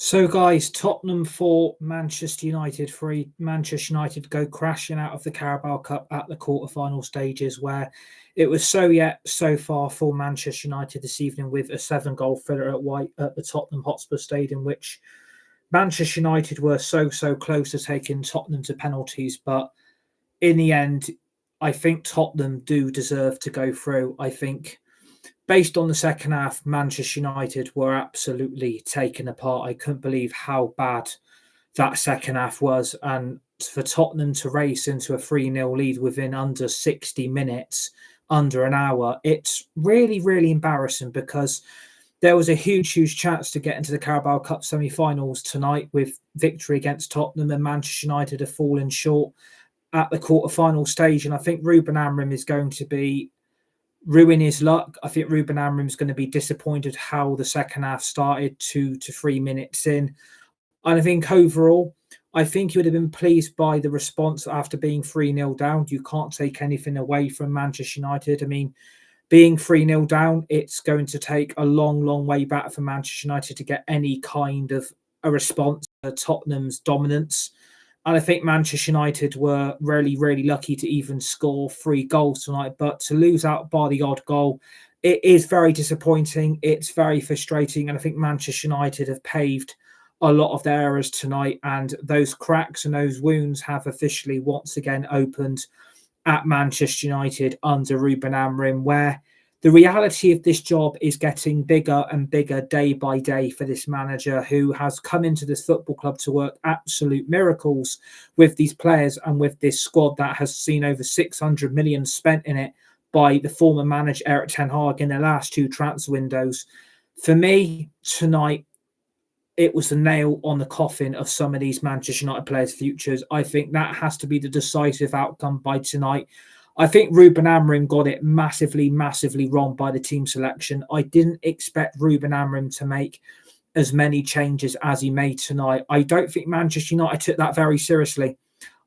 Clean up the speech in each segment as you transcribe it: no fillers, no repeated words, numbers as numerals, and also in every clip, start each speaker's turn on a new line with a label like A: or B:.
A: So, guys, Tottenham 4, Manchester United 3. Manchester United go crashing out of the Carabao Cup at the quarter-final stages, where it was so yet so far for Manchester United this evening with a 7-goal thriller at White at the Tottenham Hotspur Stadium, which Manchester United were so close to taking Tottenham to penalties. But in the end, I think Tottenham do deserve to go through. I think based on the second half, Manchester United were absolutely taken apart. I couldn't believe how bad that second half was. And for Tottenham to race into a 3-0 lead within under 60 minutes, under an hour, it's really embarrassing because there was a huge chance to get into the Carabao Cup semi-finals tonight with victory against Tottenham, and Manchester United have fallen short at the quarter-final stage. And I think Ruben Amorim is going to be ruin his luck. I think Ruben Amorim's going to be disappointed how the second half started 2 to 3 minutes in. And I think overall, I think he would have been pleased by the response after being 3-0 down. You can't take anything away from Manchester United. I mean, being 3-0 down, it's going to take a long way back for Manchester United to get any kind of a response to Tottenham's dominance. And I think Manchester United were really lucky to even score 3 goals tonight. But to lose out by the odd goal, it is very disappointing. It's very frustrating. And I think Manchester United have paved a lot of their errors tonight. And those cracks and those wounds have officially once again opened at Manchester United under Ruben Amorim, where the reality of this job is getting bigger and bigger day by day for this manager who has come into this football club to work absolute miracles with these players and with this squad that has seen over 600 million spent in it by the former manager Erik ten Hag in the last 2 transfer windows. For me, tonight, it was the nail on the coffin of some of these Manchester United players' futures. I think that has to be the decisive outcome by tonight. I think Ruben Amorim got it massively wrong by the team selection. I didn't expect Ruben Amorim to make as many changes as he made tonight. I don't think Manchester United took that very seriously.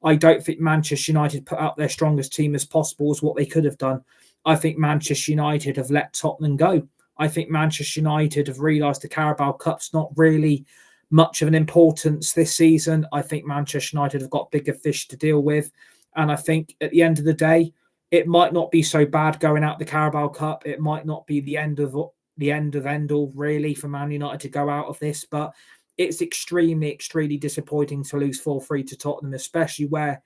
A: I don't think Manchester United put out their strongest team as possible as what they could have done. I think Manchester United have let Tottenham go. I think Manchester United have realised the Carabao Cup's not really much of an importance this season. I think Manchester United have got bigger fish to deal with. And I think at the end of the day, it might not be so bad going out the Carabao Cup. It might not be the end of end all really for Man United to go out of this, but it's extremely disappointing to lose 4-3 to Tottenham, especially where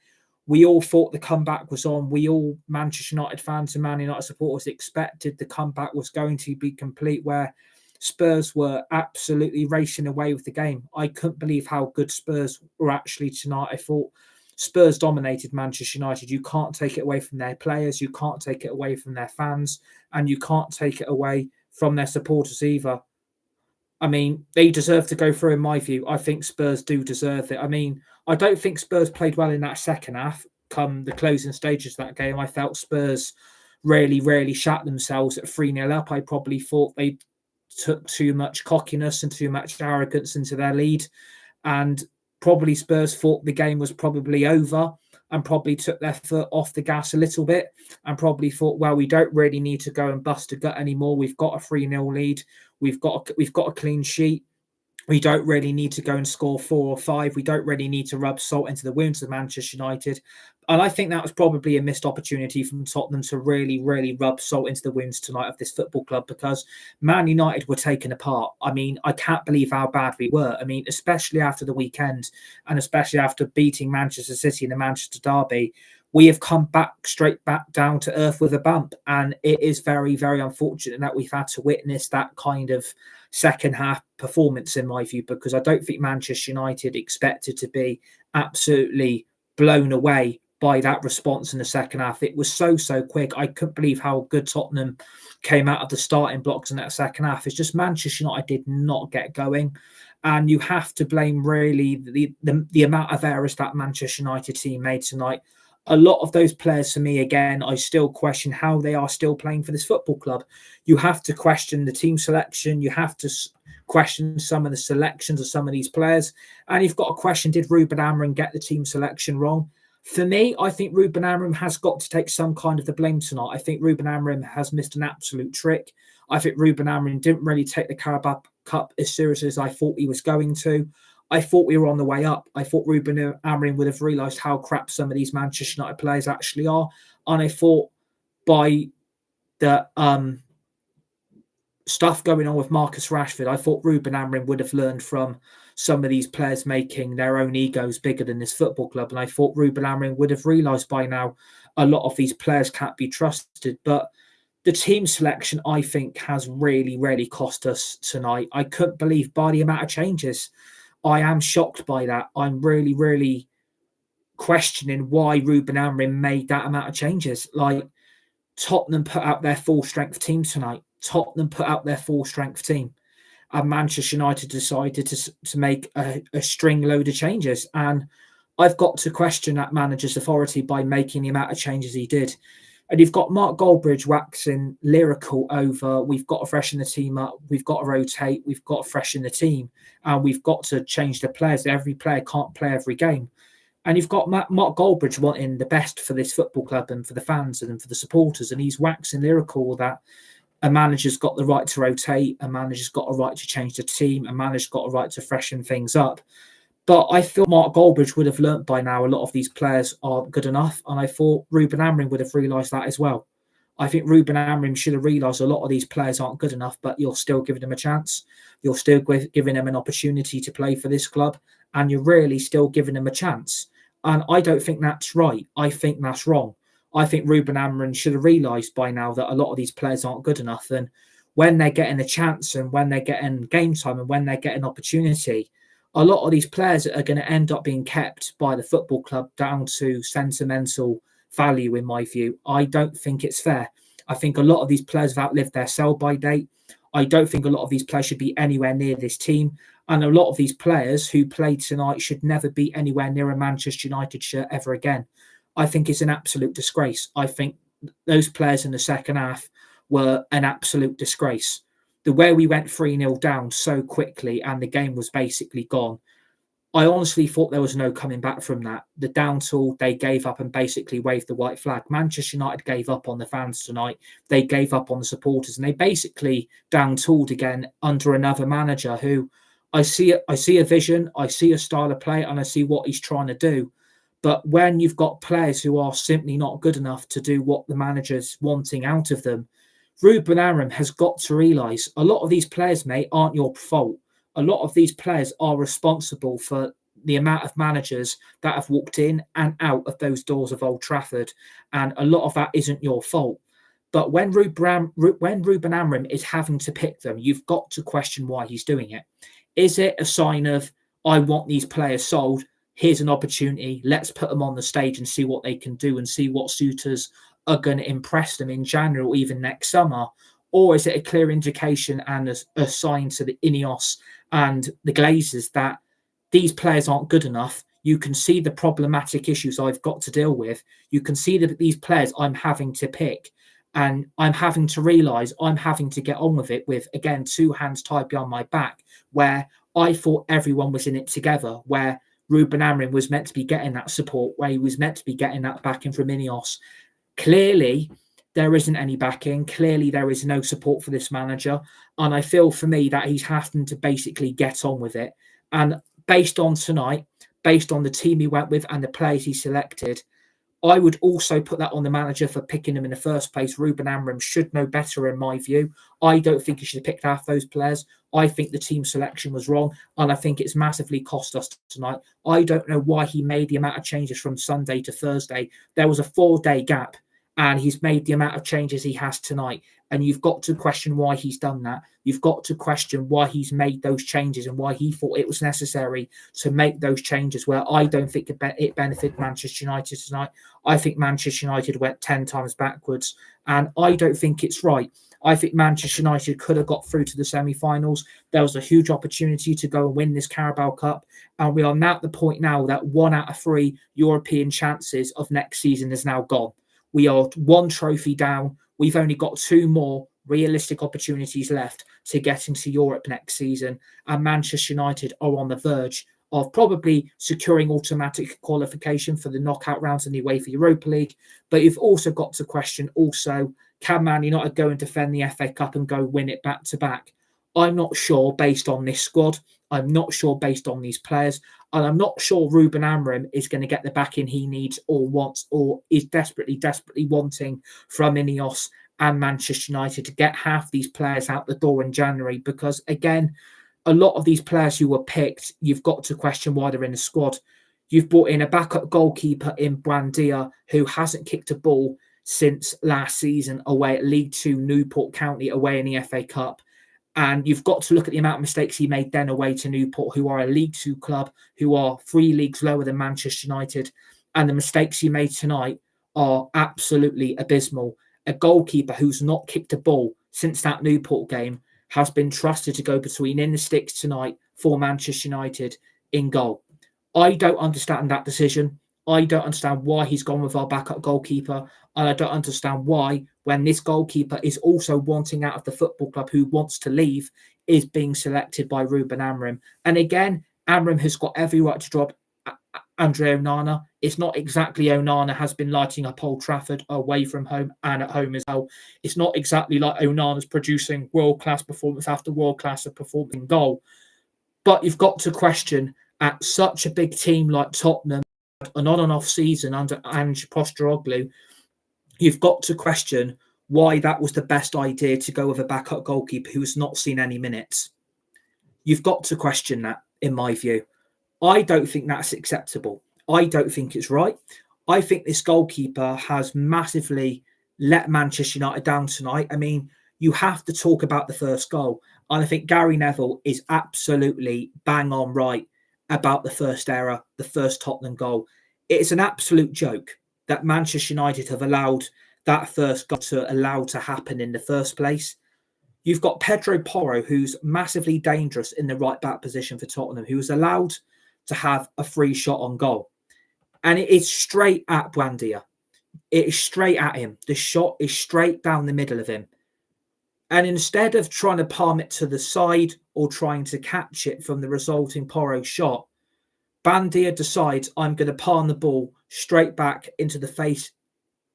A: we all thought the comeback was on. We all, Manchester United fans and Man United supporters, expected the comeback was going to be complete, where Spurs were absolutely racing away with the game. I couldn't believe how good Spurs were actually tonight. I thought Spurs dominated Manchester United. You can't take it away from their players. You can't take it away from their fans. And you can't take it away from their supporters either. I mean, they deserve to go through in my view. I think Spurs do deserve it. I mean, I don't think Spurs played well in that second half. Come the closing stages of that game, I felt Spurs really shat themselves at 3-0 up. I probably thought they took too much cockiness and too much arrogance into their lead. And probably Spurs thought the game was probably over and probably took their foot off the gas a little bit and probably thought, well, we don't really need to go and bust a gut anymore. We've got a 3-0 lead. We've got a clean sheet. We don't really need to go and score 4 or 5. We don't really need to rub salt into the wounds of Manchester United. And I think that was probably a missed opportunity from Tottenham to really rub salt into the wounds tonight of this football club, because Man United were taken apart. I mean, I can't believe how bad we were. I mean, especially after the weekend and especially after beating Manchester City in the Manchester derby, we have come straight back down to earth with a bump. And it is very unfortunate that we've had to witness that kind of second half performance, in my view, because I don't think Manchester United expected to be absolutely blown away by that response in the second half. It was so quick. I couldn't believe how good Tottenham came out of the starting blocks in that second half. It's just Manchester United did not get going. And you have to blame really the amount of errors that Manchester United team made tonight. A lot of those players, for me, again, I still question how they are still playing for this football club. You have to question the team selection. You have to question some of the selections of some of these players. And you've got to question, did Ruben Amorim get the team selection wrong? For me, I think Ruben Amorim has got to take some kind of the blame tonight. I think Ruben Amorim has missed an absolute trick. I think Ruben Amorim didn't really take the Carabao Cup as serious as I thought he was going to. I thought we were on the way up. I thought Ruben Amorim would have realised how crap some of these Manchester United players actually are. And I thought by the stuff going on with Marcus Rashford, I thought Ruben Amorim would have learned from some of these players making their own egos bigger than this football club. And I thought Ruben Amorim would have realised by now a lot of these players can't be trusted. But the team selection, I think, has really, really cost us tonight. I couldn't believe by the amount of changes. I am shocked by that. I'm really, really questioning why Ruben Amorim made that amount of changes. Like, Tottenham put out their full-strength team tonight. Tottenham put out their full-strength team. And Manchester United decided to make a string load of changes. And I've got to question that manager's authority by making the amount of changes he did. And you've got Mark Goldbridge waxing lyrical over, we've got to freshen the team up, we've got to rotate, we've got to freshen the team, and we've got to change the players. Every player can't play every game. And you've got Mark Goldbridge wanting the best for this football club and for the fans and for the supporters, and he's waxing lyrical that a manager's got the right to rotate, a manager's got a right to change the team, a manager's got a right to freshen things up. But I feel Mark Goldbridge would have learnt by now a lot of these players aren't good enough. And I thought Ruben Amorim would have realised that as well. I think Ruben Amorim should have realised a lot of these players aren't good enough, but you're still giving them a chance. You're still giving them an opportunity to play for this club. And you're really still giving them a chance. And I don't think that's right. I think that's wrong. I think Ruben Amorim should have realised by now that a lot of these players aren't good enough. And when they're getting a chance and when they're getting game time and when they're getting opportunity, a lot of these players are going to end up being kept by the football club down to sentimental value, in my view. I don't think it's fair. I think a lot of these players have outlived their sell-by date. I don't think a lot of these players should be anywhere near this team. And a lot of these players who played tonight should never be anywhere near a Manchester United shirt ever again. I think it's an absolute disgrace. I think those players in the second half were an absolute disgrace. The way we went 3-0 down so quickly and the game was basically gone, I honestly thought there was no coming back from that. The down tool, they gave up and basically waved the white flag. Manchester United gave up on the fans tonight. They gave up on the supporters and they basically down tooled again under another manager who I see a vision, I see a style of play and I see what he's trying to do. But when you've got players who are simply not good enough to do what the manager's wanting out of them, Ruben Amorim has got to realise a lot of these players, mate, aren't your fault. A lot of these players are responsible for the amount of managers that have walked in and out of those doors of Old Trafford. And a lot of that isn't your fault. But when Ruben Amorim is having to pick them, you've got to question why he's doing it. Is it a sign of, I want these players sold, here's an opportunity, let's put them on the stage and see what they can do and see what suitors are going to impress them in January or even next summer? Or is it a clear indication and a sign to the Ineos and the Glazers that these players aren't good enough? You can see the problematic issues I've got to deal with. You can see that these players I'm having to pick. And I'm having to realise I'm having to get on with it with, again, two hands tied behind my back, where I thought everyone was in it together, where Ruben Amorim was meant to be getting that support, where he was meant to be getting that backing from Ineos. Clearly, there isn't any backing. Clearly, there is no support for this manager. And I feel for me that he's having to basically get on with it. And based on tonight, based on the team he went with and the players he selected, I would also put that on the manager for picking him in the first place. Ruben Amorim should know better, in my view. I don't think he should have picked half those players. I think the team selection was wrong, and I think it's massively cost us tonight. I don't know why he made the amount of changes from Sunday to Thursday. There was a 4-day gap, and he's made the amount of changes he has tonight. And you've got to question why he's done that. You've got to question why he's made those changes and why he thought it was necessary to make those changes, where I don't think it benefited Manchester United tonight. I think Manchester United went 10 times backwards, and I don't think it's right. I think Manchester United could have got through to the semi-finals. There was a huge opportunity to go and win this Carabao Cup, and we are now at the point now that 1 out of 3 European chances of next season is now gone. We are 1 trophy down. We've only got 2 more realistic opportunities left to get into Europe next season. And Manchester United are on the verge of probably securing automatic qualification for the knockout rounds in the UEFA Europa League. But you've also got to question also, can Man United go and defend the FA Cup and go win it back to back? I'm not sure based on this squad. I'm not sure based on these players. And I'm not sure Ruben Amorim is going to get the backing he needs or wants or is desperately wanting from Ineos and Manchester United to get half these players out the door in January. Because, again, a lot of these players who were picked, you've got to question why they're in the squad. You've brought in a backup goalkeeper in Buendia who hasn't kicked a ball since last season away at League Two, Newport County, away in the FA Cup. And you've got to look at the amount of mistakes he made then away to Newport, who are a League Two club, who are 3 leagues lower than Manchester United. And the mistakes he made tonight are absolutely abysmal. A goalkeeper who's not kicked a ball since that Newport game has been trusted to go between in the sticks tonight for Manchester United in goal. I don't understand that decision. I don't understand why he's gone with our backup goalkeeper. And I don't understand why, when this goalkeeper is also wanting out of the football club who wants to leave, is being selected by Ruben Amorim. And again, Amorim has got every right to drop Andre Onana. It's not exactly Onana has been lighting up Old Trafford away from home and at home as well. It's not exactly like Onana's producing world-class performance after world-class performance in goal. But you've got to question, at such a big team like Tottenham, an on and off season under Ange Postecoglou, you've got to question why that was the best idea to go with a backup goalkeeper who's not seen any minutes. You've got to question that, in my view. I don't think that's acceptable. I don't think it's right. I think this goalkeeper has massively let Manchester United down tonight. I mean, you have to talk about the first goal. And I think Gary Neville is absolutely bang on right about the first error, the first Tottenham goal. It's an absolute joke that Manchester United have allowed that first goal to happen in the first place. You've got Pedro Porro, who's massively dangerous in the right back position for Tottenham, who was allowed to have a free shot on goal. And it is straight at Buendia. It is straight at him. The shot is straight down the middle of him. And instead of trying to palm it to the side or trying to catch it from the resulting Porro shot, Buendia decides, I'm going to palm the ball straight back into the face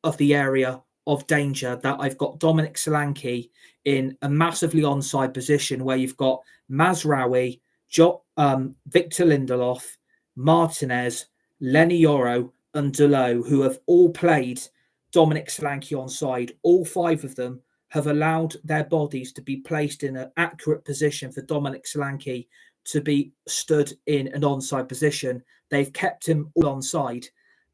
A: of the area of danger that I've got Dominic Solanke in a massively onside position where you've got Mazraoui, Victor Lindelof, Martinez, Lenny Yoro and Delot, who have all played Dominic Solanke onside. All 5 of them have allowed their bodies to be placed in an accurate position for Dominic Solanke to be stood in an onside position. They've kept him all onside.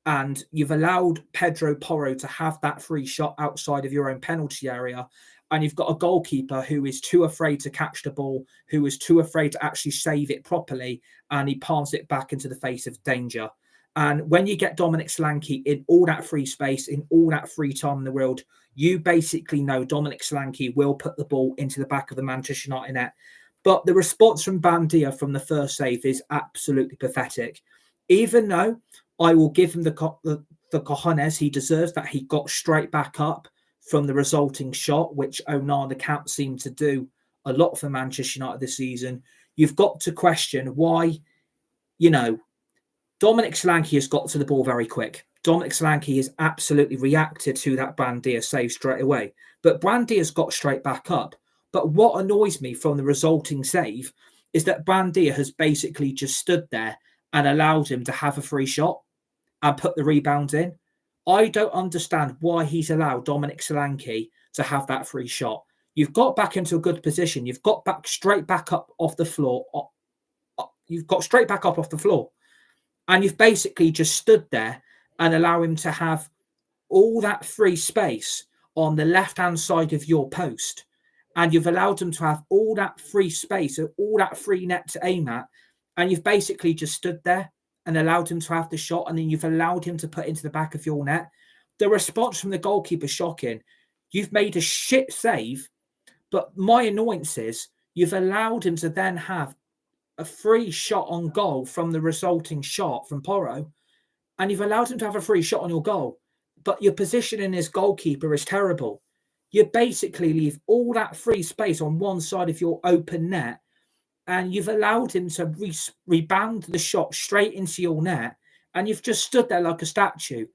A: And you've allowed Pedro Porro to have that free shot outside of your own penalty area. And you've got a goalkeeper who is too afraid to catch the ball, who is too afraid to actually save it properly, and he palms it back into the face of danger. And when you get Dominic Solanke in all that free space, in all that free time in the world, you basically know Dominic Solanke will put the ball into the back of the Manchester United net. But the response from Buendia from the first save is absolutely pathetic. Even though I will give him the cojones he deserves, that he got straight back up from the resulting shot, which Onana can't seem to do a lot for Manchester United this season. You've got to question why, Dominic Solanke has got to the ball very quick. Dominic Solanke has absolutely reacted to that Buendia save straight away. But Buendia's got straight back up. But what annoys me from the resulting save is that Buendia has basically just stood there and allowed him to have a free shot and put the rebound in. I don't understand why he's allowed Dominic Solanke to have that free shot. You've got back into a good position. You've got straight back up off the floor. And you've basically just stood there and allow him to have all that free space on the left-hand side of your post. And you've allowed him to have all that free space, all that free net to aim at. And you've basically just stood there and allowed him to have the shot. And then you've allowed him to put into the back of your net. The response from the goalkeeper, shocking. You've made a shit save. But my annoyance is you've allowed him to then have a free shot on goal from the resulting shot from Porro, and you've allowed him to have a free shot on your goal, but your positioning as goalkeeper is terrible. You basically leave all that free space on one side of your open net, and you've allowed him to rebound the shot straight into your net, and you've just stood there like a statue.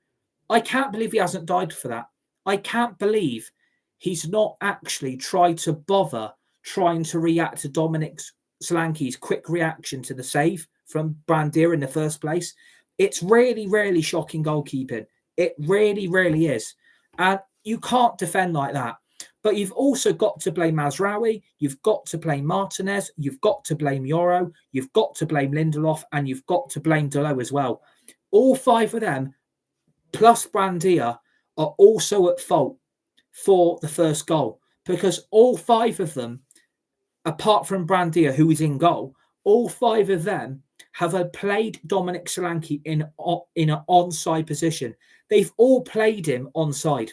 A: I can't believe he hasn't died for that. I can't believe he's not actually tried to bother trying to react to Dominic Solanke's quick reaction to the save from Buendia in the first place. It's really, really shocking goalkeeping. It really, really is. And you can't defend like that. But you've also got to blame Mazraoui, you've got to blame Martinez, you've got to blame Yoro, you've got to blame Lindelof, and you've got to blame DIALLO as well. All five of them, plus Buendia, are also at fault for the first goal, because all five of them, apart from Buendia, who is in goal, all five of them have played Dominic Solanke in an onside position. They've all played him onside.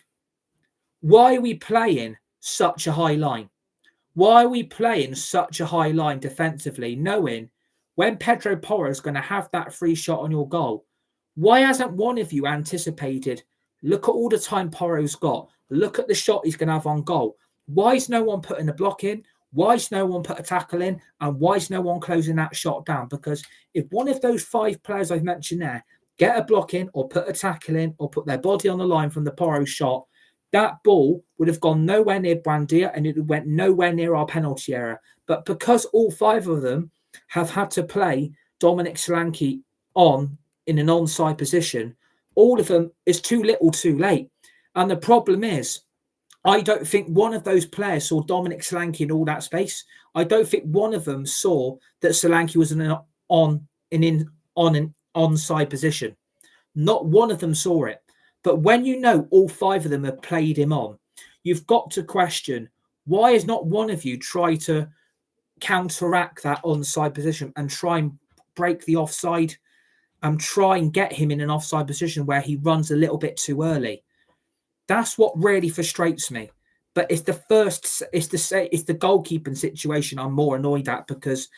A: Why are we playing such a high line? Why are we playing such a high line defensively, knowing when Pedro Porro is going to have that free shot on your goal? Why hasn't one of you anticipated, look at all the time Porro's got, look at the shot he's going to have on goal? Why is no one putting a block in? Why is no one put a tackle in? And why is no one closing that shot down? Because if one of those five players I've mentioned there get a block in or put a tackle in or put their body on the line from the Porro shot, that ball would have gone nowhere near Buendia and it went nowhere near our penalty area. But because all five of them have had to play Dominic Solanke in an onside position, all of them is too little too late. And the problem is, I don't think one of those players saw Dominic Solanke in all that space. I don't think one of them saw that Solanke was in an onside position. Not one of them saw it. But when you know all five of them have played him on, you've got to question, why has not one of you tried to counteract that onside position and try and break the offside and try and get him in an offside position where he runs a little bit too early? That's what really frustrates me. But it's the goalkeeping situation I'm more annoyed at, because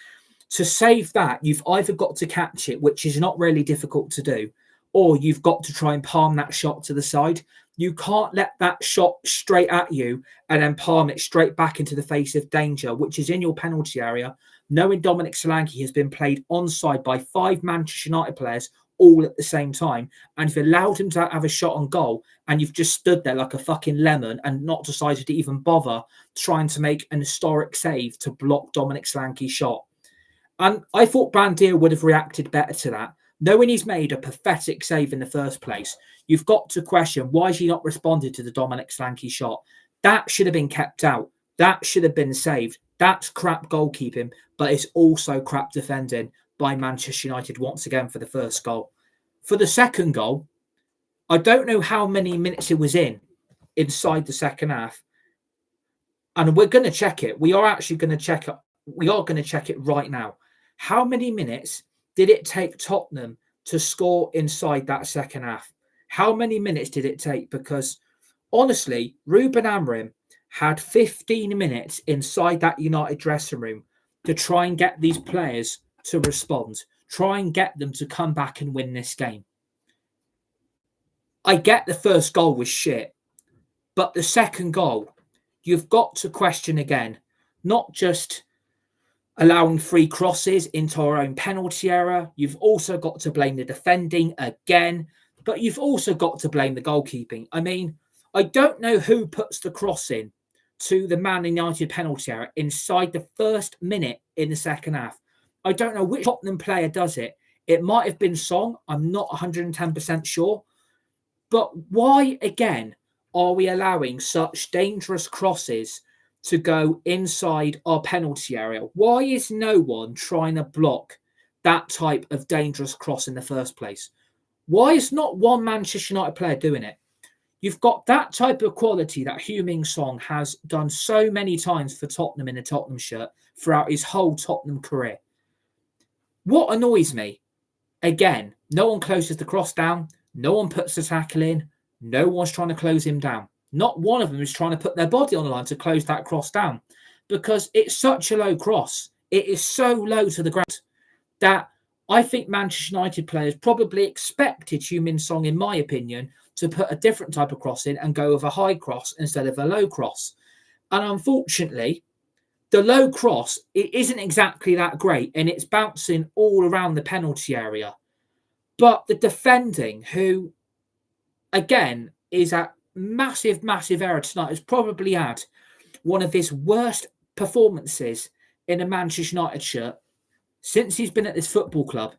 A: to save that, you've either got to catch it, which is not really difficult to do, or you've got to try and palm that shot to the side. You can't let that shot straight at you and then palm it straight back into the face of danger, which is in your penalty area, knowing Dominic Solanke has been played onside by five Manchester United players all at the same time, and if you allowed him to have a shot on goal and you've just stood there like a fucking lemon and not decided to even bother trying to make an historic save to block Dominic Solanke's shot. And I thought Buendia would have reacted better to that. Knowing he's made a pathetic save in the first place, you've got to question, why has he not responded to the Dominic Solanke shot? That should have been kept out. That should have been saved. That's crap goalkeeping, but it's also crap defending by Manchester United once again for the first goal. For the second goal, I don't know how many minutes it was inside the second half. And we're going to check it. We are actually going to check it. We are going to check it right now. How many minutes did it take Tottenham to score inside that second half? How many minutes did it take? Because honestly, Ruben Amorim had 15 minutes inside that United dressing room to try and get these players to respond, try and get them to come back and win this game. I get the first goal was shit, but the second goal, you've got to question again, not just allowing free crosses into our own penalty area. You've also got to blame the defending again, but you've also got to blame the goalkeeping. I mean, I don't know who puts the cross in to the Man United penalty area inside the first minute in the second half. I don't know which Tottenham player does it. It might have been Song. I'm not 110% sure. But why, again, are we allowing such dangerous crosses to go inside our penalty area? Why is no one trying to block that type of dangerous cross in the first place? Why is not one Manchester United player doing it? You've got that type of quality that Heung-min Son has done so many times for Tottenham in a Tottenham shirt throughout his whole Tottenham career. What annoys me, again, no one closes the cross down, no one puts the tackle in, no one's trying to close him down. Not one of them is trying to put their body on the line to close that cross down, because it's such a low cross. It is so low to the ground that I think Manchester United players probably expected Heung-min Son, in my opinion, to put a different type of cross in and go with a high cross instead of a low cross. And unfortunately, the low cross, it isn't exactly that great, and it's bouncing all around the penalty area. But the defending, who, again, is at massive, massive error tonight, has probably had one of his worst performances in a Manchester United shirt since he's been at this football club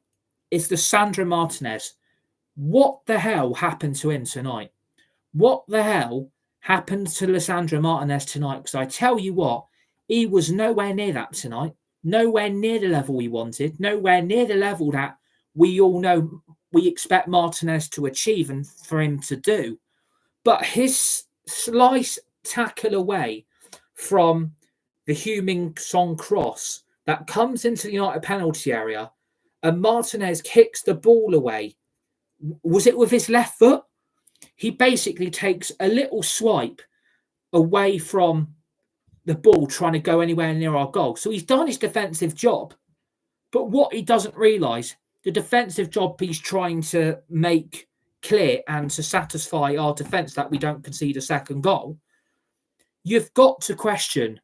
A: is Lisandro Martinez. What the hell happened to him tonight? What the hell happened to Lisandro Martinez tonight? Because I tell you what, he was nowhere near that tonight. Nowhere near the level we wanted. Nowhere near the level that we all know we expect Martinez to achieve and for him to do. But his slice tackle away from the Heung-min Son cross that comes into the United penalty area and Martinez kicks the ball away. Was it with his left foot? He basically takes a little swipe away from the ball trying to go anywhere near our goal. So he's done his defensive job. But what he doesn't realise, the defensive job he's trying to make clear and to satisfy our defence that we don't concede a second goal, you've got to question,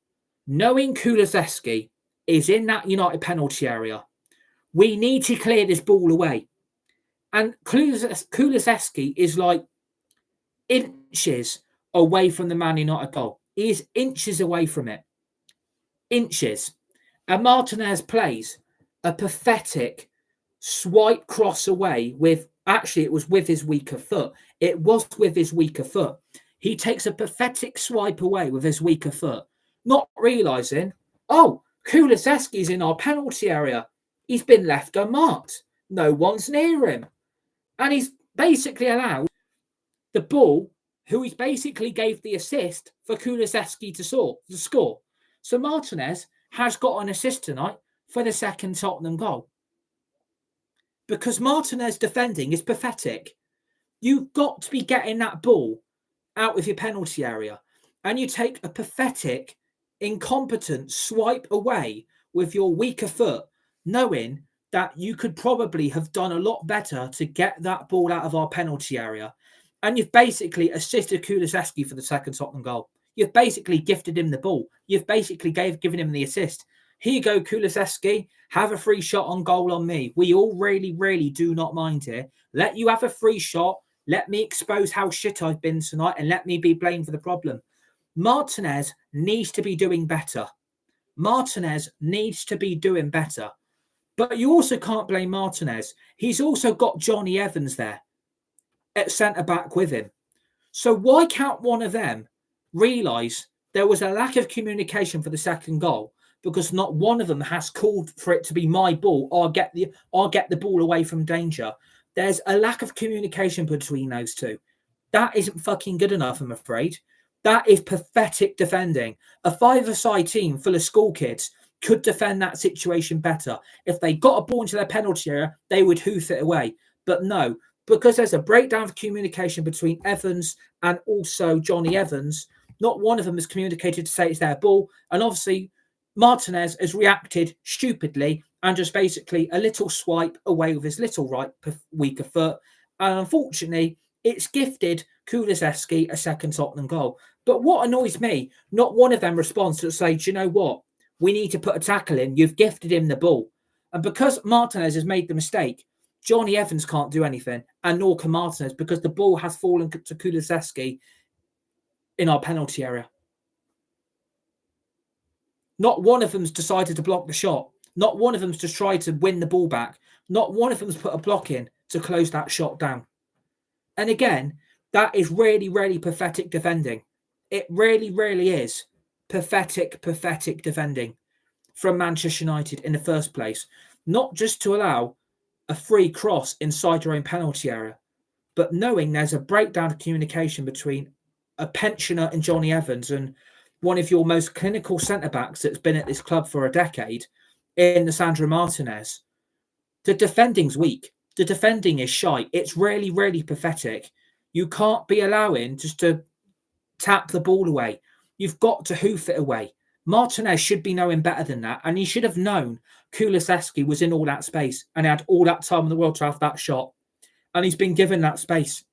A: knowing Kulusevski is in that United penalty area, we need to clear this ball away. And Kulusevski is like inches away from the Man United goal. He is inches away from it. Inches. And Martinez plays a pathetic swipe cross away with, actually it was with his weaker foot. It was with his weaker foot. He takes a pathetic swipe away with his weaker foot, not realising, oh, Kulusevski's in our penalty area. He's been left unmarked. No one's near him. And he's basically allowed the ball, who he's basically gave the assist for Kulusevski to score. So Martinez has got an assist tonight for the second Tottenham goal. Because Martinez defending is pathetic. You've got to be getting that ball out of your penalty area. And you take a pathetic, incompetent swipe away with your weaker foot, knowing that you could probably have done a lot better to get that ball out of our penalty area. And you've basically assisted Kulusevski for the second Tottenham goal. You've basically gifted him the ball. You've basically given him the assist. Here you go, Kulusevski. Have a free shot on goal on me. We all really, really do not mind here. Let you have a free shot. Let me expose how shit I've been tonight and let me be blamed for the problem. Martinez needs to be doing better. Martinez needs to be doing better. But you also can't blame Martinez. He's also got Johnny Evans there at centre-back with him. So why can't one of them realise there was a lack of communication for the second goal? Because not one of them has called for it to be my ball or get the ball away from danger. There's a lack of communication between those two. That isn't fucking good enough, I'm afraid. That is pathetic defending. A five-a-side team full of school kids could defend that situation better. If they got a ball into their penalty area, they would hoof it away. But no, because there's a breakdown of communication between Evans and also Johnny Evans, not one of them has communicated to say it's their ball. And obviously, Martinez has reacted stupidly and just basically a little swipe away with his little right weaker foot. And unfortunately, it's gifted Kulusevski a second Tottenham goal. But what annoys me, not one of them responds to say, do you know what? We need to put a tackle in. You've gifted him the ball. And because Martinez has made the mistake, Johnny Evans can't do anything, and nor can Martinez, because the ball has fallen to Kulusevski in our penalty area. Not one of them's decided to block the shot. Not one of them's just tried to win the ball back. Not one of them's put a block in to close that shot down. And again, that is really, really pathetic defending. It really, really is pathetic defending from Manchester United in the first place. Not just to allow a free cross inside your own penalty area, but knowing there's a breakdown of communication between a pensioner in Johnny Evans and one of your most clinical centre-backs that's been at this club for a decade in Lisandro Martinez. The defending's weak. The defending is shite. It's really, really pathetic. You can't be allowing just to tap the ball away. You've got to hoof it away. Martinez should be knowing better than that, and he should have known Kulusevski was in all that space and had all that time in the world to have that shot. And he's been given that space.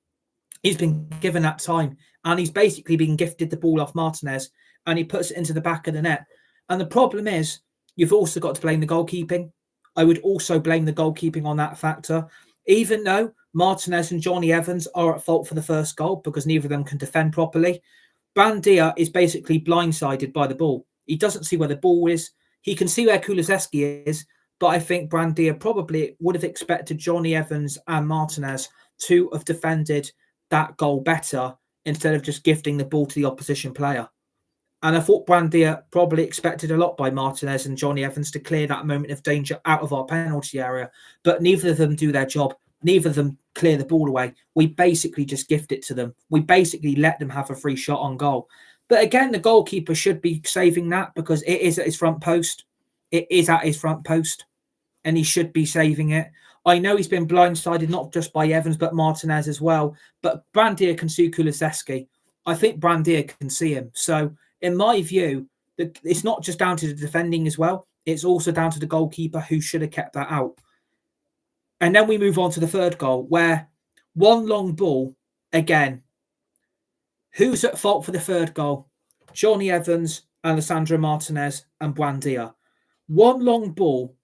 A: He's been given that time, and he's basically been gifted the ball off Martinez, and he puts it into the back of the net. And the problem is, you've also got to blame the goalkeeping. I would also blame the goalkeeping on that factor, even though Martinez and Johnny Evans are at fault for the first goal because neither of them can defend properly. Bandia is basically blindsided by the ball. He doesn't see where the ball is. He can see where Kulusevski is, but I think Brandia probably would have expected Johnny Evans and Martinez to have defended that goal better instead of just gifting the ball to the opposition player. And I thought Brandia probably expected a lot by Martinez and Johnny Evans to clear that moment of danger out of our penalty area. But neither of them do their job. Neither of them clear the ball away. We basically just gift it to them. We basically let them have a free shot on goal. But again, the goalkeeper should be saving that because it is at his front post. It is at his front post. And he should be saving it. I know he's been blindsided not just by Evans, but Martinez as well. But Brandia can see Kulusevski. I think Brandia can see him. So, in my view, it's not just down to the defending as well. It's also down to the goalkeeper who should have kept that out. And then we move on to the third goal where one long ball, again, who's at fault for the third goal? Johnny Evans, Alessandro Martinez and Brandia. One long ball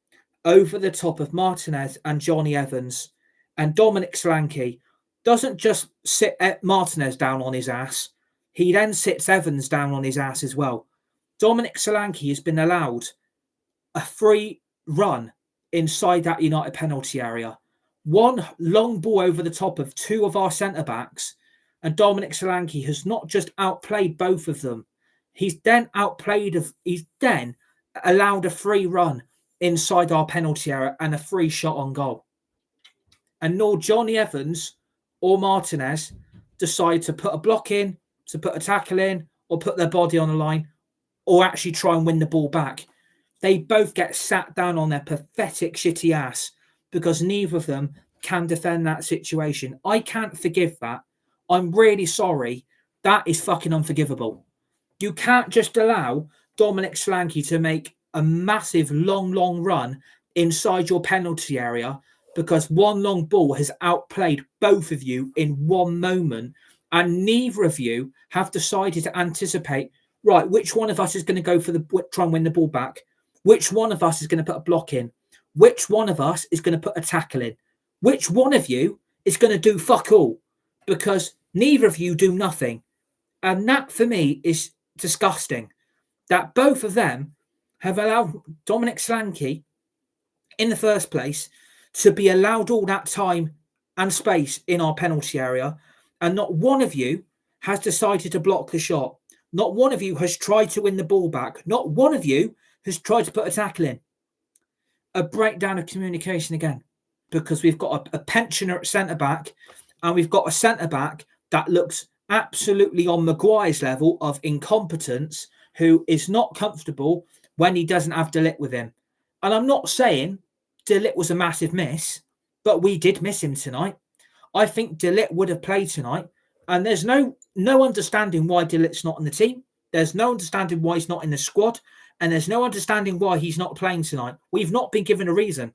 A: over the top of Martinez and Johnny Evans, and Dominic Solanke doesn't just sit Martinez down on his ass. He then sits Evans down on his ass as well. Dominic Solanke has been allowed a free run inside that United penalty area. One long ball over the top of two of our centre-backs, and Dominic Solanke has not just outplayed both of them. He's then allowed a free run inside our penalty area and a free shot on goal. And nor Johnny Evans or Martinez decide to put a block in, to put a tackle in, or put their body on the line, or actually try and win the ball back. They both get sat down on their pathetic, shitty ass because neither of them can defend that situation. I can't forgive that. I'm really sorry. That is fucking unforgivable. You can't just allow Dominic Solanke to make a massive, long run inside your penalty area because one long ball has outplayed both of you in one moment, and neither of you have decided to anticipate, right, which one of us is going to go for try and win the ball back? Which one of us is going to put a block in? Which one of us is going to put a tackle in? Which one of you is going to do fuck all? Because neither of you do nothing. And that, for me, is disgusting. That both of them have allowed Dominic Solanke, in the first place, to be allowed all that time and space in our penalty area. And not one of you has decided to block the shot. Not one of you has tried to win the ball back. Not one of you has tried to put a tackle in. A breakdown of communication again. Because we've got a pensioner at centre-back and we've got a centre-back that looks absolutely on Maguire's level of incompetence, who is not comfortable when he doesn't have De Ligt with him. And I'm not saying De Ligt was a massive miss, but we did miss him tonight. I think De Ligt would have played tonight, and there's no understanding why De Ligt's not in the team. There's no understanding why he's not in the squad, and there's no understanding why he's not playing tonight. We've not been given a reason.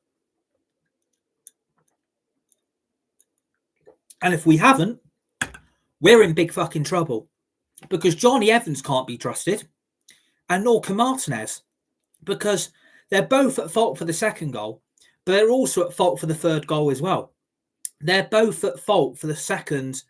A: And if we haven't, we're in big fucking trouble, because Johnny Evans can't be trusted, and nor can Martinez, because they're both at fault for the second goal, but they're also at fault for the third goal as well. They're both at fault for the second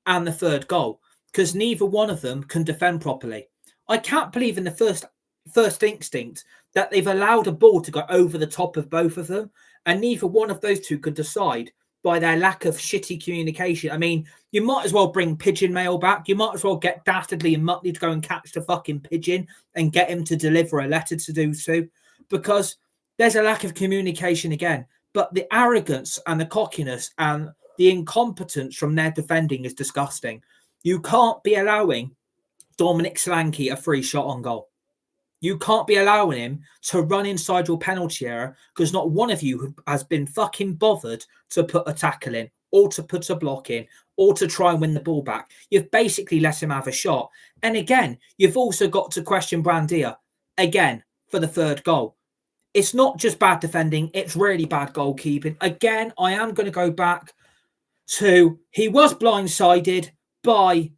A: and the third goal because neither one of them can defend properly. I can't believe in the first instinct that they've allowed a ball to go over the top of both of them, and neither one of those two could decide by their lack of shitty communication. I mean, you might as well bring Pigeon Mail back. You might as well get Dastardly and Muttley to go and catch the fucking pigeon and get him to deliver a letter to do so, because there's a lack of communication again. But the arrogance and the cockiness and the incompetence from their defending is disgusting. You can't be allowing Dominic Solanke a free shot on goal. You can't be allowing him to run inside your penalty area because not one of you has been fucking bothered to put a tackle in or to put a block in or to try and win the ball back. You've basically let him have a shot. And again, you've also got to question Brandia again for the third goal. It's not just bad defending, it's really bad goalkeeping. Again, I am going to go back to he was blindsided by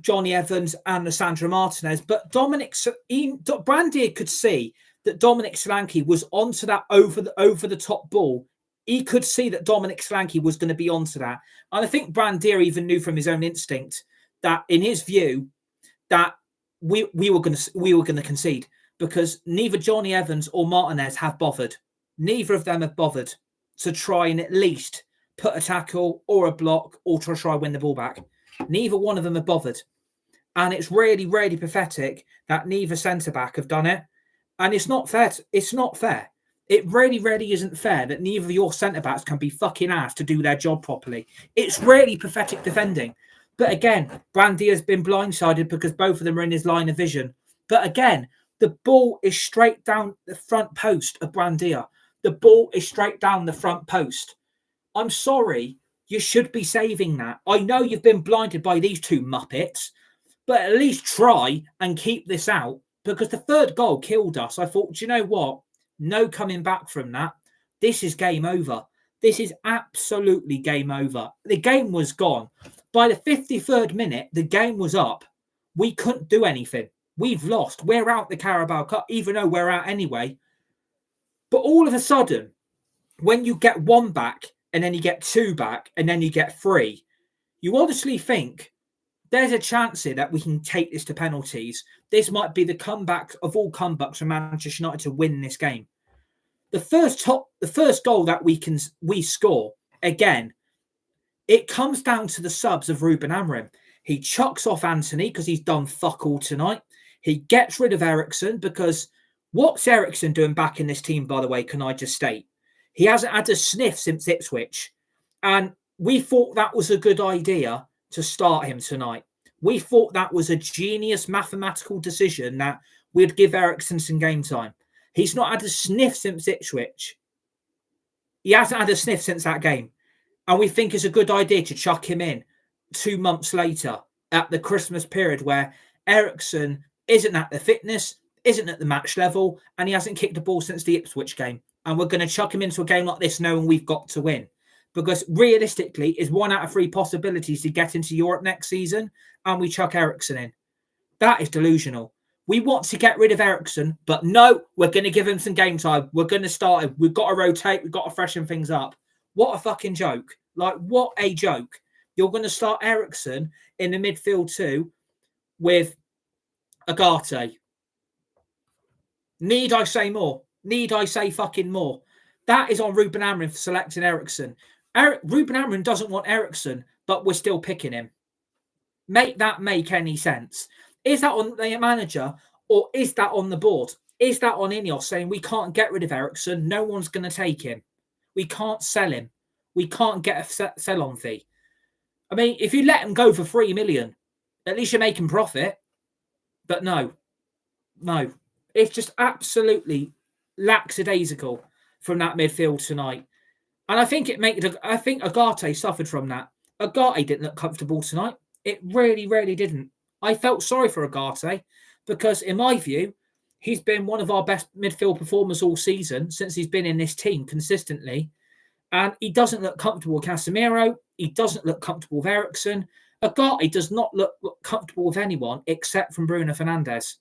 A: Johnny Evans and Alessandro Martinez, but Brandia could see that Dominic Solanke was onto that over the top ball. He could see that Dominic Solanke was going to be onto that. And I think Brandia even knew from his own instinct that in his view, that we were going to concede, because neither Johnny Evans or Martinez have bothered. Neither of them have bothered to try and at least put a tackle or a block or to try win the ball back. Neither one of them have bothered. And it's really, really pathetic that neither centre-back have done it. And it's not fair. It's not fair. It really, really isn't fair that neither of your centre-backs can be fucking asked to do their job properly. It's really pathetic defending. But again, Brandia's been blindsided because both of them are in his line of vision. But again, the ball is straight down the front post of Brandia. The ball is straight down the front post. I'm sorry, you should be saving that. I know you've been blinded by these two muppets, but at least try and keep this out, because the third goal killed us. I thought, do you know what? No coming back from that. This is game over. This is absolutely game over. The game was gone. By the 53rd minute, the game was up. We couldn't do anything. We've lost. We're out the Carabao Cup, even though we're out anyway. But all of a sudden, when you get one back, and then you get two back, and then you get three, you honestly think there's a chance here that we can take this to penalties. This might be the comeback of all comebacks for Manchester United to win this game. The first goal that we score, again, it comes down to the subs of Ruben Amorim. He chucks off Anthony because he's done fuck all tonight. He gets rid of Eriksen, because what's Eriksen doing back in this team, by the way, can I just state? He hasn't had a sniff since Ipswich. And we thought that was a good idea to start him tonight. We thought that was a genius mathematical decision that we'd give Eriksen some game time. He's not had a sniff since Ipswich. He hasn't had a sniff since that game. And we think it's a good idea to chuck him in 2 months later at the Christmas period where Eriksen isn't at the fitness, isn't at the match level, and he hasn't kicked the ball since the Ipswich game. And we're going to chuck him into a game like this knowing we've got to win. Because realistically, it's 1 out of 3 possibilities to get into Europe next season, and we chuck Eriksen in. That is delusional. We want to get rid of Eriksen, but no, we're going to give him some game time. We're going to start him. We've got to rotate. We've got to freshen things up. What a fucking joke. Like, what a joke. You're going to start Eriksen in the midfield too with Agate. Need I say more? Need I say fucking more? That is on Ruben Amorim for selecting Eriksen. Ruben Amorim doesn't want Eriksen, but we're still picking him. Make that make any sense? Is that on the manager, or is that on the board? Is that on Ineos saying we can't get rid of Eriksen? No one's going to take him. We can't sell him. We can't get a sell-on fee. I mean, if you let him go for 3 million, at least you're making profit. But no. It's just absolutely lackadaisical from that midfield tonight. And I think Agate suffered from that. Agate didn't look comfortable tonight. It really, really didn't. I felt sorry for Agate because, in my view, he's been one of our best midfield performers all season since he's been in this team consistently. And he doesn't look comfortable with Casemiro. He doesn't look comfortable with Eriksen. Agate does not look comfortable with anyone except from Bruno Fernandes.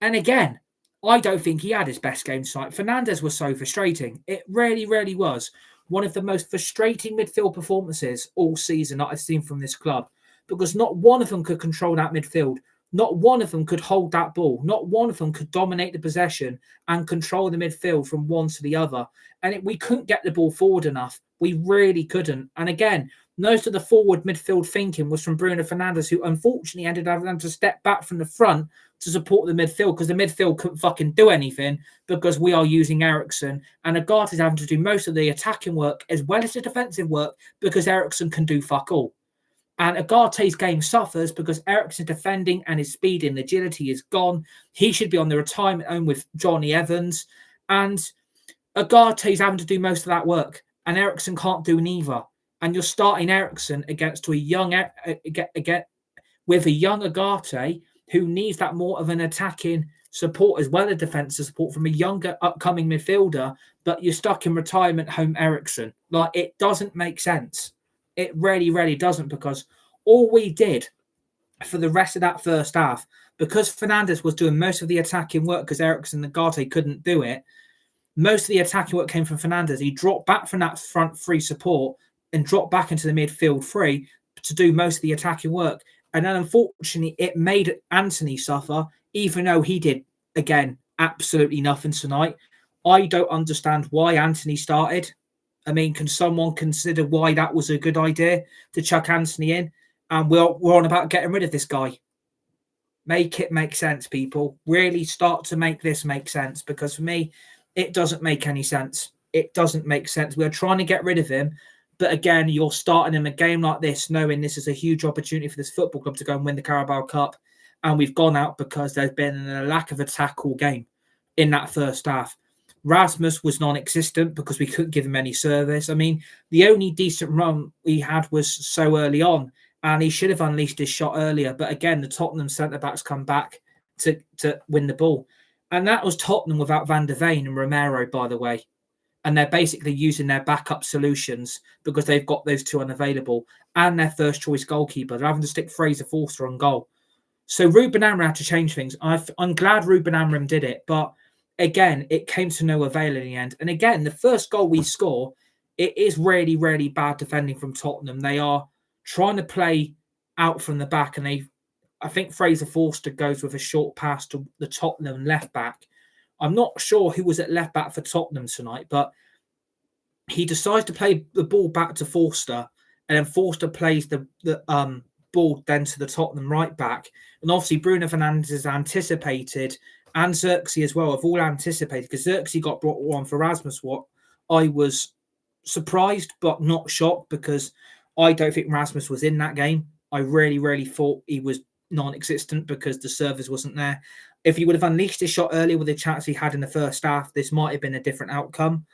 A: And again, I don't think he had his best game tonight. Fernandes was so frustrating. It really, really was one of the most frustrating midfield performances all season that I've seen from this club, because not one of them could control that midfield. Not one of them could hold that ball. Not one of them could dominate the possession and control the midfield from one to the other. And we couldn't get the ball forward enough. We really couldn't. And again, most of the forward midfield thinking was from Bruno Fernandes, who unfortunately ended up having to step back from the front to support the midfield, because the midfield couldn't fucking do anything because we are using Eriksen. And Agate is having to do most of the attacking work as well as the defensive work because Eriksen can do fuck all. And Agate's game suffers because Eriksen's defending and his speed and agility is gone. He should be on the retirement home with Johnny Evans. And Agate's having to do most of that work. And Eriksen can't do neither. And you're starting Eriksen with a young Agate who needs that more of an attacking support as well as defensive support from a younger upcoming midfielder, but you're stuck in retirement home Eriksen. Like, it doesn't make sense. It really, really doesn't, because all we did for the rest of that first half, because Fernandes was doing most of the attacking work because Eriksen and Agate couldn't do it, most of the attacking work came from Fernandes. He dropped back from that front free support and dropped back into the midfield free to do most of the attacking work. And then unfortunately, it made Anthony suffer, even though he did, again, absolutely nothing tonight. I don't understand why Anthony started. I mean, can someone consider why that was a good idea to chuck Anthony in? And we're on about getting rid of this guy. Make it make sense, people. Really start to make this make sense, because for me, it doesn't make any sense. It doesn't make sense. We're trying to get rid of him, but again, you're starting him a game like this, knowing this is a huge opportunity for this football club to go and win the Carabao Cup, and we've gone out because there's been a lack of attack all game in that first half. Rasmus was non-existent because we couldn't give him any service. I mean, the only decent run we had was so early on, and he should have unleashed his shot earlier. But again, the Tottenham centre-backs come back to win the ball. And that was Tottenham without Van der Veen and Romero, by the way. And they're basically using their backup solutions because they've got those two unavailable, and their first-choice goalkeeper. They're having to stick Fraser Forster on goal. So Ruben Amorim had to change things. I'm glad Ruben Amorim did it, but again, it came to no avail in the end. And again, the first goal we score, it is really, really bad defending from Tottenham. They are trying to play out from the back, and I think Fraser Forster goes with a short pass to the Tottenham left back. I'm not sure who was at left back for Tottenham tonight, but he decides to play the ball back to Forster, and then Forster plays the ball then to the Tottenham right back. And obviously Bruno Fernandes is anticipated, and Xerxes as well have all anticipated, because Xerxes got brought on for Rasmus. What I was surprised but not shocked, because I don't think Rasmus was in that game. I really, really thought he was non-existent because the service wasn't there. If he would have unleashed his shot earlier with the chance he had in the first half, this might have been a different outcome.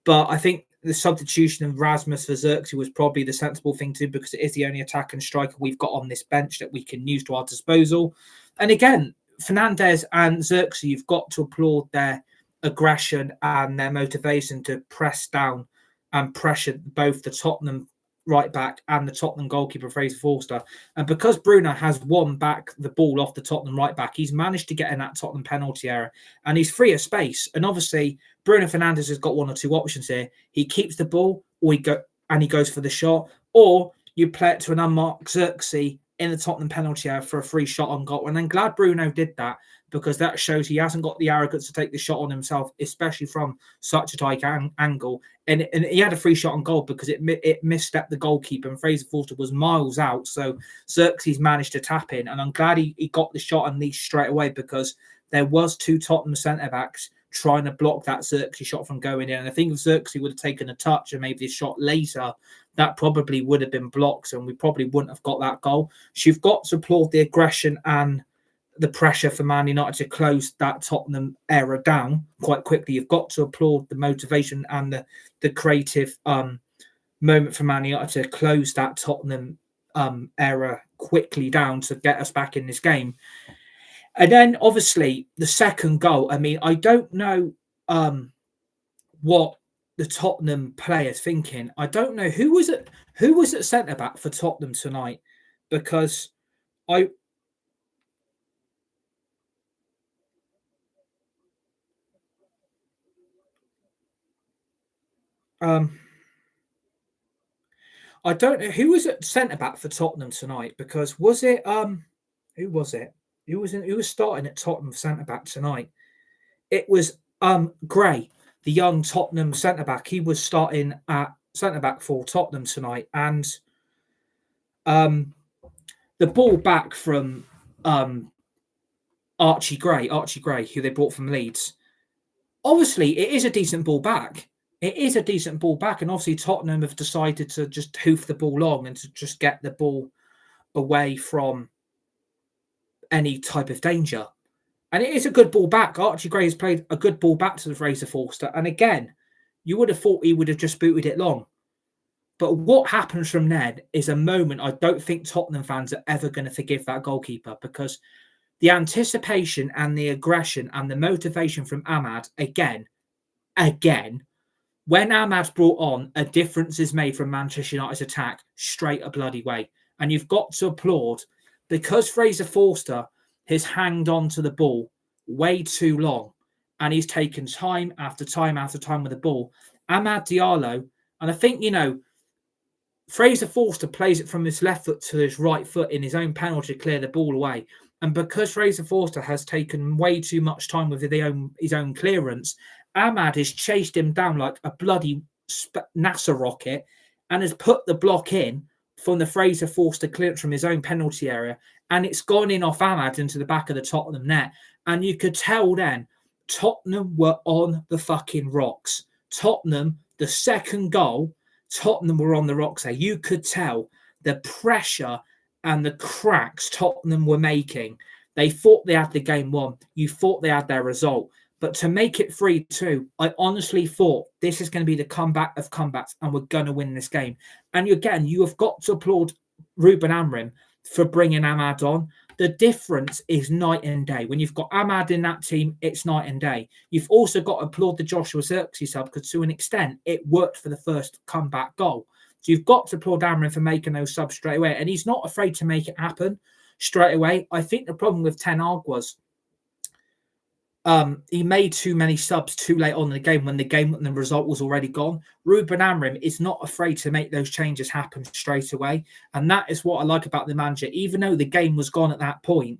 A: But I think the substitution of Rasmus for Xerxes was probably the sensible thing to do, because it is the only attack and striker we've got on this bench that we can use to our disposal. And again, Fernandes and Xerxes, you've got to applaud their aggression and their motivation to press down and pressure both the Tottenham right back and the Tottenham goalkeeper, Fraser Forster. And because Bruno has won back the ball off the Tottenham right back, he's managed to get in that Tottenham penalty area, and he's free of space. And obviously, Bruno Fernandes has got one or two options here. He keeps the ball, or he goes for the shot, or you play it to an unmarked Xerxes in the Tottenham penalty area for a free shot on goal. And I'm glad Bruno did that, because that shows he hasn't got the arrogance to take the shot on himself, especially from such a tight angle. And he had a free shot on goal because it misstepped the goalkeeper, and Fraser Forster was miles out. So Xerxes managed to tap in, and I'm glad he got the shot unleashed straight away, because there was two Tottenham centre-backs trying to block that Xerxes shot from going in. And I think if Xerxes would have taken a touch and maybe a shot later, that probably would have been blocked, and we probably wouldn't have got that goal. So you've got to applaud the aggression and the pressure for Man United to close that Tottenham era down quite quickly. You've got to applaud the motivation and the creative moment for Man United to close that Tottenham era quickly down to get us back in this game. And then obviously the second goal, I mean, I don't know what the Tottenham players thinking. I don't know who was at centre back for Tottenham tonight, because I don't know who was at centre back for Tottenham tonight, because was it who was it? Who was starting at Tottenham centre back tonight? It was Gray, the young Tottenham centre back. He was starting at centre back for Tottenham tonight, and the ball back from Archie Gray, who they brought from Leeds. Obviously, it is a decent ball back. It is a decent ball back, and obviously Tottenham have decided to just hoof the ball long and to just get the ball away from any type of danger. And it is a good ball back. Archie Gray has played a good ball back to the Fraser Forster. And again, you would have thought he would have just booted it long. But what happens from then is a moment I don't think Tottenham fans are ever going to forgive that goalkeeper, because the anticipation and the aggression and the motivation from Ahmad, again, when Ahmad's brought on, a difference is made from Manchester United's attack straight a bloody way. And you've got to applaud, because Fraser Forster has hanged on to the ball way too long, and he's taken time after time after time with the ball. Amad Diallo, and I think, Fraser Forster plays it from his left foot to his right foot in his own penalty to clear the ball away. And because Fraser Forster has taken way too much time with his own clearance, Ahmad has chased him down like a bloody NASA rocket and has put the block in from the Fraser Forster clearance from his own penalty area. And it's gone in off Ahmad into the back of the Tottenham net. And you could tell then Tottenham were on the fucking rocks. Tottenham, the second goal, Tottenham were on the rocks there. You could tell the pressure and the cracks Tottenham were making. They thought they had the game won. You thought they had their result. But to make it 3-2, I honestly thought this is going to be the comeback of comebacks and we're going to win this game. And again, you have got to applaud Ruben Amorim for bringing Ahmad on. The difference is night and day. When you've got Ahmad in that team, it's night and day. You've also got to applaud the Joshua Zirkzee sub because to an extent, it worked for the first comeback goal. So you've got to applaud Amorim for making those subs straight away. And he's not afraid to make it happen straight away. I think the problem with Ten Hag was he made too many subs too late on in the game when the result was already gone. Ruben Amorim is not afraid to make those changes happen straight away. And that is what I like about the manager. Even though the game was gone at that point,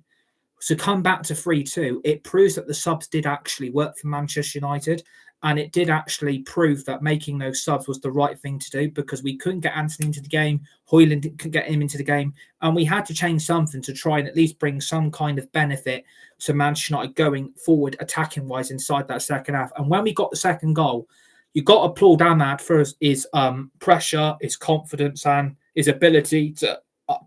A: to come back to 3-2, it proves that the subs did actually work for Manchester United. And it did actually prove that making those subs was the right thing to do because we couldn't get Anthony into the game. Højlund couldn't get him into the game. And we had to change something to try and at least bring some kind of benefit to Manchester United going forward, attacking-wise, inside that second half. And when we got the second goal, you got to applaud Ahmad for his pressure, his confidence, and his ability to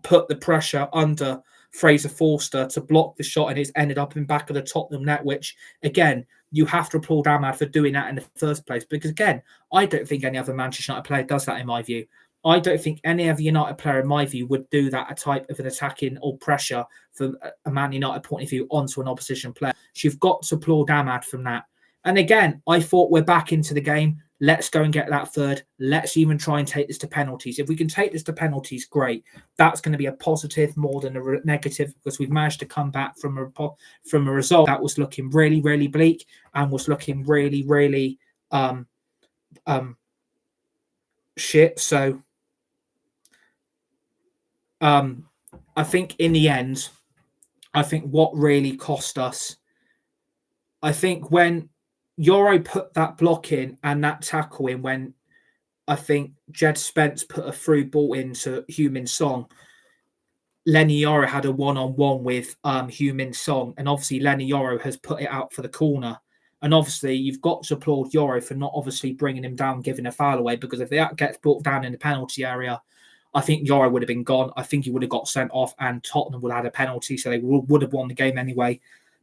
A: put the pressure under Fraser Forster to block the shot, and it's ended up in back of the Tottenham net, which, again, you have to applaud Ahmad for doing that in the first place. Because, again, I don't think any other Manchester United player does that, in my view. I don't think any other United player, in my view, would do that, a type of an attacking or pressure from a Man United point of view onto an opposition player. So you've got to applaud Ahmad from that. And again, I thought we're back into the game. Let's go and get that third. Let's even try and take this to penalties. If we can take this to penalties, great. That's going to be a positive more than a negative because we've managed to come back from a result that was looking really, really bleak and was looking really, really shit. So I think in the end, I think what really cost us, I think when Euro put that block in and that tackle in, when I think Jed Spence put a through ball into Heung-min Son, Lenny Yoro had a one-on-one with Heung-min Son, and obviously Lenny Yoro has put it out for the corner. And obviously you've got to applaud Yoro for not obviously bringing him down, giving a foul away, because if that gets brought down in the penalty area, I think Yoro would have been gone. I think he would have got sent off and Tottenham would have had a penalty, so they would have won the game anyway.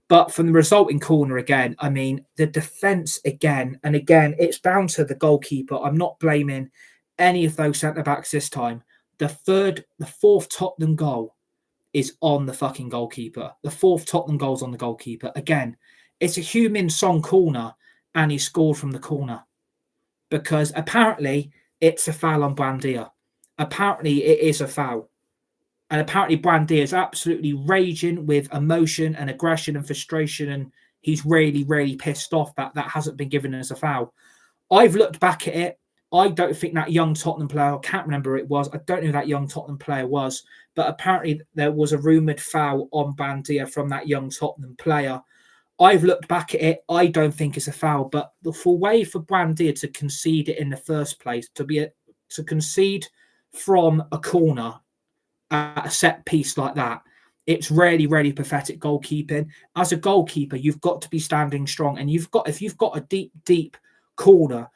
A: But from the resulting corner again, I mean, the defence again, and again, it's down to the goalkeeper. I'm not blaming any of those centre-backs this time. The fourth Tottenham goal is on the fucking goalkeeper. The fourth Tottenham goal is on the goalkeeper. Again, it's a Heung-min Son corner, and he scored from the corner. Because apparently, it's a foul on Buendia. Apparently, it is a foul. And apparently Buendia is absolutely raging with emotion and aggression and frustration. And he's really, really pissed off that that hasn't been given as a foul. I've looked back at it. I don't think that young Tottenham player, I can't remember who it was. I don't know who that young Tottenham player was. But apparently there was a rumoured foul on Buendia from that young Tottenham player. I've looked back at it. I don't think it's a foul. But the full way for Buendia to concede it in the first place, to concede from a corner at a set piece like that, it's really, really pathetic goalkeeping. As a goalkeeper, you've got to be standing strong, and if you've got a deep, deep corner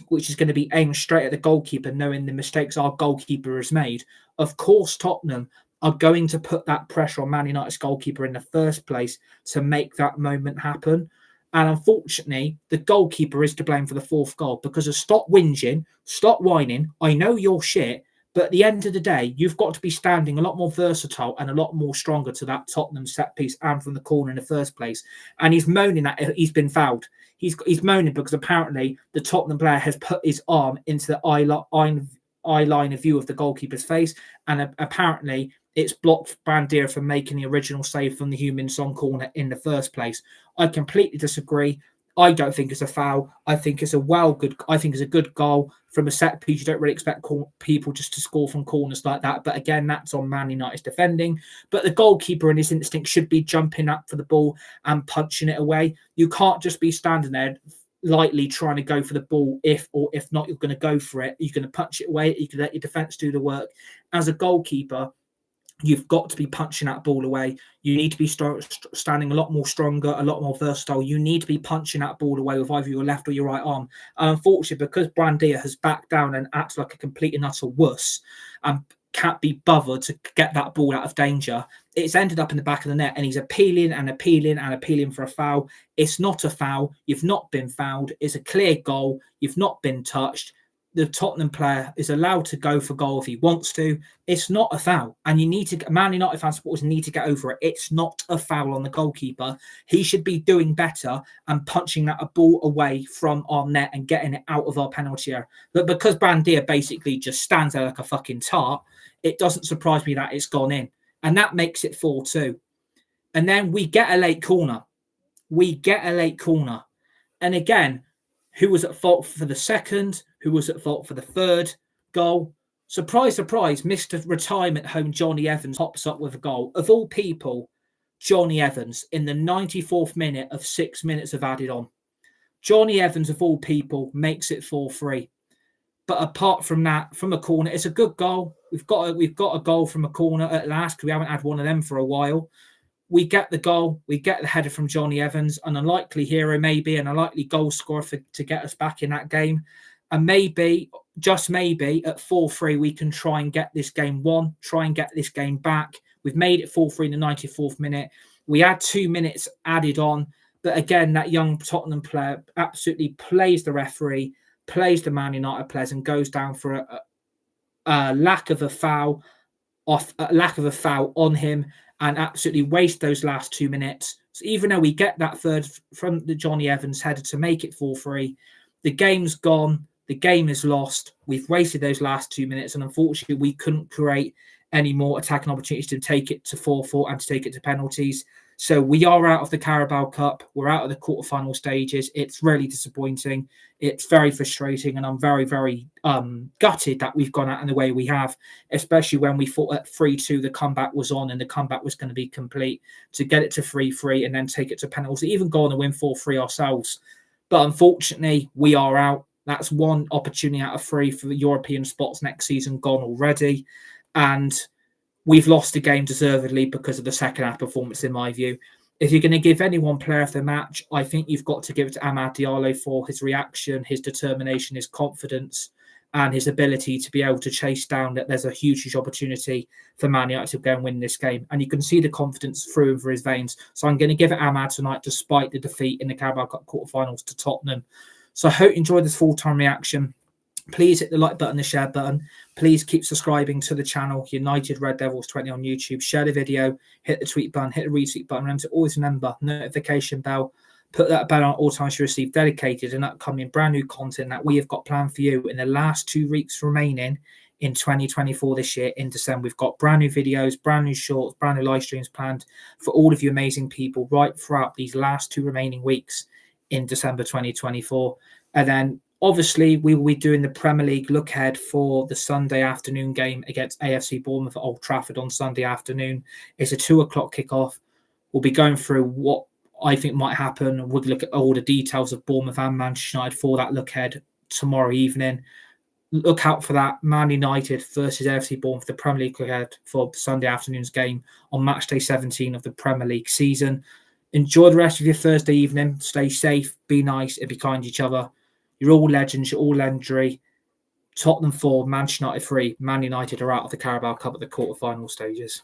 A: which is going to be aimed straight at the goalkeeper, knowing the mistakes our goalkeeper has made, of course Tottenham are going to put that pressure on Man United's goalkeeper in the first place to make that moment happen. And unfortunately, the goalkeeper is to blame for the fourth goal because of stop whinging, stop whining. I know you're shit, but at the end of the day, you've got to be standing a lot more versatile and a lot more stronger to that Tottenham set piece and from the corner in the first place. And he's moaning that he's been fouled. He's moaning because apparently the Tottenham player has put his arm into the eye line of view of the goalkeeper's face, and apparently it's blocked Buendia from making the original save from the Heung-min Son corner in the first place. I completely disagree. I don't think it's a foul. I think it's a good goal from a set piece. You don't really expect people just to score from corners like that. But again, that's on Man United's defending. But the goalkeeper in his instinct should be jumping up for the ball and punching it away. You can't just be standing there lightly trying to go for the ball. If not, you're going to go for it. You're going to punch it away. You can let your defense do the work. As a goalkeeper, you've got to be punching that ball away. You need to be standing a lot more stronger, a lot more versatile. You need to be punching that ball away with either your left or your right arm. And unfortunately, because Brandia has backed down and acts like a complete and utter wuss and can't be bothered to get that ball out of danger, it's ended up in the back of the net, and he's appealing and appealing and appealing for a foul. It's not a foul. You've not been fouled. It's a clear goal. You've not been touched. The Tottenham player is allowed to go for goal if he wants to. It's not a foul. And you need to, Man United fan supporters need to get over it. It's not a foul on the goalkeeper. He should be doing better and punching that ball away from our net and getting it out of our penalty area. But because Brandia basically just stands there like a fucking tart, it doesn't surprise me that it's gone in. And that makes it 4-2. And then we get a late corner. And again, who was at fault for the second? Who was at fault for the third goal? Surprise, surprise, Mr. Retirement Home Johnny Evans pops up with a goal. Of all people, Johnny Evans in the 94th minute of 6 minutes of added on. Johnny Evans, of all people, makes it 4-3. But apart from that, from a corner, it's a good goal. We've got a goal from a corner at last, because we haven't had one of them for a while. We get the goal. We get the header from Johnny Evans, an unlikely hero maybe, and a likely goal scorer to get us back in that game. And maybe, just maybe, at 4-3, we can try and get this game won, try and get this game back. We've made it 4-3 in the 94th minute. We had 2 minutes added on. But again, that young Tottenham player absolutely plays the referee, plays the Man United players, and goes down for a lack of a foul on him, and absolutely waste those last 2 minutes. So even though we get that third from the Johnny Evans header to make it 4-3, the game's gone. The game is lost. We've wasted those last 2 minutes, and unfortunately, we couldn't create any more attacking opportunities to take it to 4-4 and to take it to penalties. So we are out of the Carabao Cup. We're out of the quarterfinal stages. It's really disappointing. It's very frustrating, and I'm very, very gutted that we've gone out in the way we have, especially when we thought at 3-2 the comeback was on and the comeback was going to be complete, to get it to 3-3 and then take it to penalties, even go on and win 4-3 ourselves. But unfortunately, we are out. That's one opportunity out of 3 for the European spots next season gone already. And we've lost the game deservedly because of the second half performance, in my view. If you're going to give any one player of the match, I think you've got to give it to Amad Diallo for his reaction, his determination, his confidence, and his ability to be able to chase down that there's a huge opportunity for Man United to go and win this game. And you can see the confidence through and through his veins. So I'm going to give it Amad tonight, despite the defeat in the Carabao Cup quarterfinals to Tottenham. So I hope you enjoyed this full-time reaction. Please hit the like button, the share button. Please keep subscribing to the channel, United Red Devils 20 on YouTube. Share the video, hit the tweet button, hit the retweet button. Remember to always remember notification bell. Put that bell on all times to receive dedicated and upcoming brand new content that we have got planned for you in the last 2 weeks remaining in 2024 this year in December. We've got brand new videos, brand new shorts, brand new live streams planned for all of you amazing people right throughout these last 2 remaining weeks in December 2024. And then obviously, we will be doing the Premier League look ahead for the Sunday afternoon game against AFC Bournemouth at Old Trafford on Sunday afternoon. It's a 2 o'clock kickoff. We'll be going through what I think might happen. We'll look at all the details of Bournemouth and Manchester United for that look ahead tomorrow evening. Look out for that. Man United versus AFC Bournemouth, the Premier League look ahead for Sunday afternoon's game on match day 17 of the Premier League season. Enjoy the rest of your Thursday evening. Stay safe, be nice, and be kind to each other. You're all legends, you're all legendary. Tottenham 4, Manchester United 3. Man United are out of the Carabao Cup at the quarterfinal stages.